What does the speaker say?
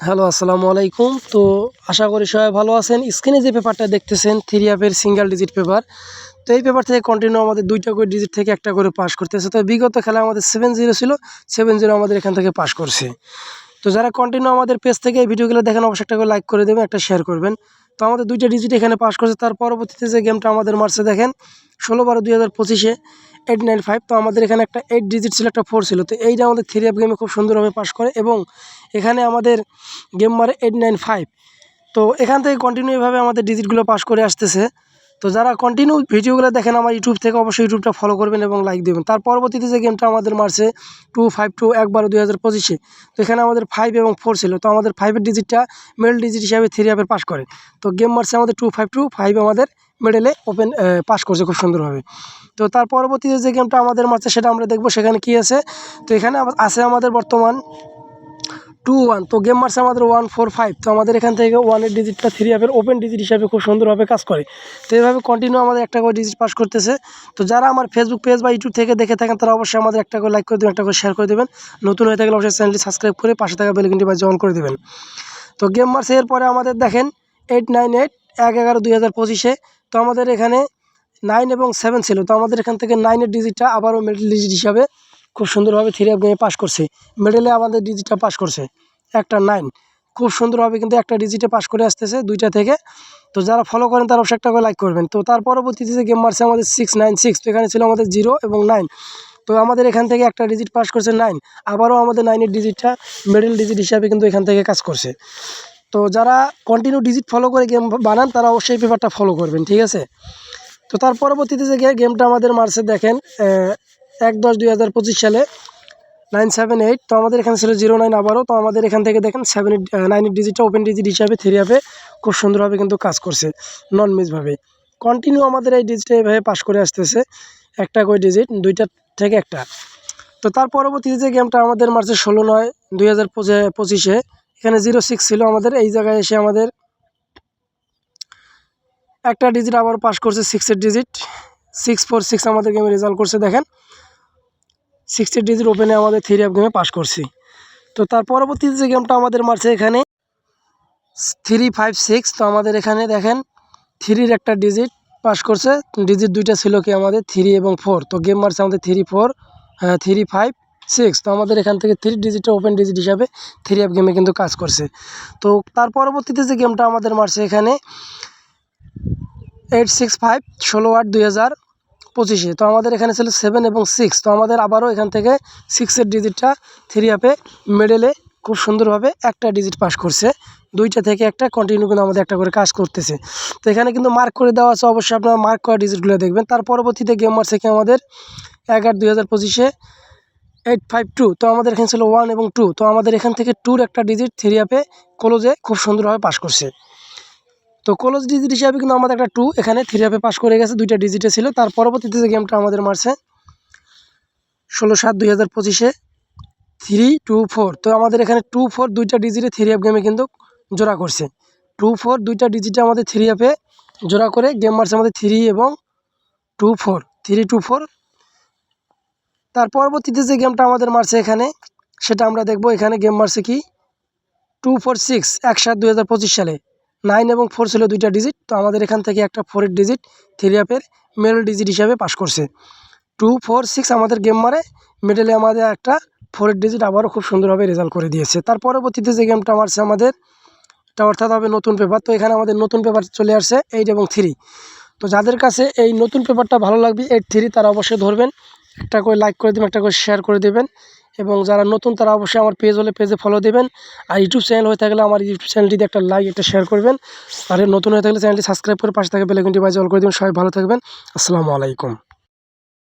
Hello, আসসালামু আলাইকুম। তো আশা করি সবাই ভালো আছেন। স্ক্রিনে যে পেপারটা দেখতেছেন 3 অ্যাপের সিঙ্গেল ডিজিট পেপার। তো এই পেপার থেকে কন্টিনিউ আমাদের 2টা করে ডিজিট থেকে একটা করে পাস করতেছে। তো বিগত খেলায় আমাদের 7-0 ছিল, 7-0 আমাদের এখান থেকে পাস করছে। তো যারা কন্টিনিউ আমাদের পেজ থেকে এই ভিডিওগুলো দেখেন অবশ্যই একটা করে লাইক করে দেবেন, একটা শেয়ার করবেন। তো আমাদের 2টা ডিজিট এখানে পাস করছে। তার পরবর্তীতে যে গেমটা আমাদের মারছে দেখেন 16/12/2025-এ 895। তো আমাদের এখানে একটা 8 ডিজিট ছিল, একটা 4 ছিল। তো এইটা আমাদের 3 অ্যাপ গেমে খুব সুন্দরভাবে পাস করে এবং এখানে আমাদের গেম মারে 895। তো এখান থেকে কন্টিনিউভাবে আমাদের ডিজিটগুলো পাস করে আসতেছে। তো যারা কন্টিনিউ ভিডিওগুলো দেখেন আমার ইউটিউব থেকে অবশ্যই ইউটিউবটা ফলো করবেন এবং লাইক দেবেন। তার পরবর্তীতে যে গেমটা আমাদের মারছে 252 1/12/2025-এ। তো এখানে আমাদের 5 এবং 4 ছিল। তো আমাদের 5-এর ডিজিটটা মিডল ডিজিট হিসাবে 3 অ্যাপের পাস করে। তো গেম মারছে আমাদের 252, 5 আমাদের মিডলে ওপেন পাস করছে খুব সুন্দরভাবে। তো তার পরবর্তীতে যে গেমটা আমাদের মারছে সেটা আমরা দেখবো সেখানে কী আছে। তো এখানে আছে আমাদের বর্তমান 2-1। তো গেম মারছে আমাদের 145। তো আমাদের এখান থেকে 1-এর ডিজিটটা 3 অ্যাপের ওপেন ডিজিট হিসাবে খুব সুন্দরভাবে কাজ করে। তো এইভাবে কন্টিনিউ আমাদের একটা করে ডিজিট পাস করতেছে। তো যারা আমার ফেসবুক পেজ বা ইউটিউব থেকে দেখে থাকেন তারা অবশ্যই আমাদের একটা করে লাইক করে দেবেন, একটা করে শেয়ার করে দেবেন। নতুন হয়ে থাকলে অবশ্যই চ্যানেলটি সাবস্ক্রাইব করে পাশে থাকা বেল আইকনটি বাজিয়ে অন করে দেবেন। তো গেম মারছে এরপরে আমাদের দেখেন 898 1/11/2025-এ। তো আমাদের এখানে 9 এবং 7 ছিল। তো আমাদের এখান থেকে 9-এর ডিজিটটা আবারও মিডল ডিজিট হিসাবে খুব সুন্দরভাবে 3 অ্যাপ গেমে পাস করছে। মিডলে আমাদের ডিজিটটা পাস করছে একটা 9 খুব সুন্দরভাবে কিন্তু একটা ডিজিটে পাস করে আসতেছে 2টা থেকে। তো যারা ফলো করেন তারা অবশ্যই একটা করে লাইক করবেন। তো তার পরবর্তীতে যে গেম মারছে আমাদের 696। তো এখানে ছিল আমাদের 0 এবং 9। তো আমাদের এখান থেকে একটা ডিজিট পাস করছে 9, আবারও আমাদের 9-এর ডিজিটটা মিডল ডিজিট হিসাবে কিন্তু এখান থেকে কাজ করছে। তো যারা কন্টিনিউ ডিজিট ফলো করে গেম বানান তারা অবশ্যই পেপারটা ফলো করবেন, ঠিক আছে। তো তার পরবর্তীতে যে গেমটা আমাদের মারছে দেখেন 1/10/2025 সালে 978। তো আমাদের এখানে ছিল 09 আবারও। তো আমাদের এখান থেকে দেখেন 9-এর ডিজিটটা ওপেন ডিজিট হিসাবে 3 অ্যাপে খুব সুন্দরভাবে কিন্তু কাজ করছে নন মিসভাবে। কন্টিনিউ আমাদের এই ডিজিটটা এইভাবে পাস করে আসতেছে একটা করে ডিজিট 2টা থেকে একটা। তো তার পরবর্তীতে যে গেমটা আমাদের মারছে 16/9/2025-এ এখানে 06 ছিল। আমাদের এই জায়গায় এসে আমাদের একটা ডিজিট আবার পাস করছে 6-এর ডিজিট 646 আমাদের গেমে রেজাল্ট করছে দেখেন 6-এর ডিজিট ওপেনে আমাদের 3 অ্যাপ গেমে পাস করছি। তো তার পরবর্তীতে যে গেমটা আমাদের মারছে এখানে 356। তো আমাদের এখানে দেখেন 3-র একটা ডিজিট পাস করছে। ডিজিট 2টা ছিল কি আমাদের 3 এবং 4। তো গেম মারছে আমাদের 356। তো আমাদের এখান থেকে 3 ডিজিটটা ওপেন ডিজিট হিসাবে 3 অ্যাপ গেমে কিন্তু কাজ করছে। তো তার পরবর্তীতে যে গেমটা আমাদের মারছে এখানে 865 16/8/2025-এ। তো আমাদের এখানে ছিল 7 এবং 6। তো আমাদের আবারও এখান থেকে 6-এর ডিজিটটা 3 অ্যাপে মিডলে খুব সুন্দরভাবে একটা ডিজিট পাস করছে 2টা থেকে একটা কন্টিনিউ কিন্তু আমাদের একটা করে কাজ করতেছে। তো এখানে কিন্তু মার্ক করে দেওয়া আছে, অবশ্যই আপনারা মার্ক করা ডিজিটগুলো দেখবেন। তার পরবর্তীতে গেম মারছে কি আমাদের 11/2025-এ 852। তো আমাদের এখানে ছিল 1 এবং 2। তো আমাদের এখান থেকে 2-র একটা ডিজিট 3 অ্যাপে ক্লোজে খুব সুন্দরভাবে পাস করছে। তো ক্লোজ ডিজিট হিসাবে কিন্তু আমাদের একটা 2 এখানে 3 অ্যাপে পাস করে গেছে, 2টা ডিজিটে ছিল। তার পরবর্তীতে যে গেমটা আমাদের মারছে 16/7/2025-এ 324। তো আমাদের এখানে 24 2টা ডিজিটে 3 অ্যাপ গেমে কিন্তু জোড়া করছে 24 2টা ডিজিটে আমাদের 3 অ্যাপে জোড়া করে গেম মারছে আমাদের 3 এবং 24 324। তার পরবর্তীতে যে গেমটা আমাদের মারছে এখানে সেটা আমরা দেখব। এখানে গেম মারছে কি 246 1/7/2025 সালে 9 এবং 4 ছিল 2টা ডিজিট। তো আমাদের এখান থেকে একটা 4-এর ডিজিট 3 অ্যাপের মিডল ডিজিট হিসাবে পাস করছে 246 আমাদের গেম মারে মিডলে আমাদের একটা 4-এর ডিজিট আবারও খুব সুন্দরভাবে রেজাল্ট করে দিয়েছে। তার পরবর্তীতে যে গেমটা মারছে আমাদের এটা অর্থাৎ হবে নতুন পেপার। তো এখানে আমাদের নতুন পেপার চলে আসছে 8 এবং 3। তো যাদের কাছে এই নতুন পেপারটা ভালো লাগবে 8-3 তারা অবশ্যই ধরবেন, একটা করে লাইক করে দেবেন, একটা করে শেয়ার করে দেবেন। এবং যারা নতুন তারা অবশ্যই আমার পেজ হলে পেজে ফলো দেবেন। আর ইউটিউব চ্যানেল হয়ে থাকলে আমার ইউটিউব চ্যানেলটিতে একটা লাইক একটা শেয়ার করবেন। আর নতুন হয়ে থাকলে চ্যানেলটি সাবস্ক্রাইব করে পাশে থাকা বেল আইকনটি বাজিয়ে অল করে দেবেন। সবাই ভালো থাকবেন। আসসালামু আলাইকুম।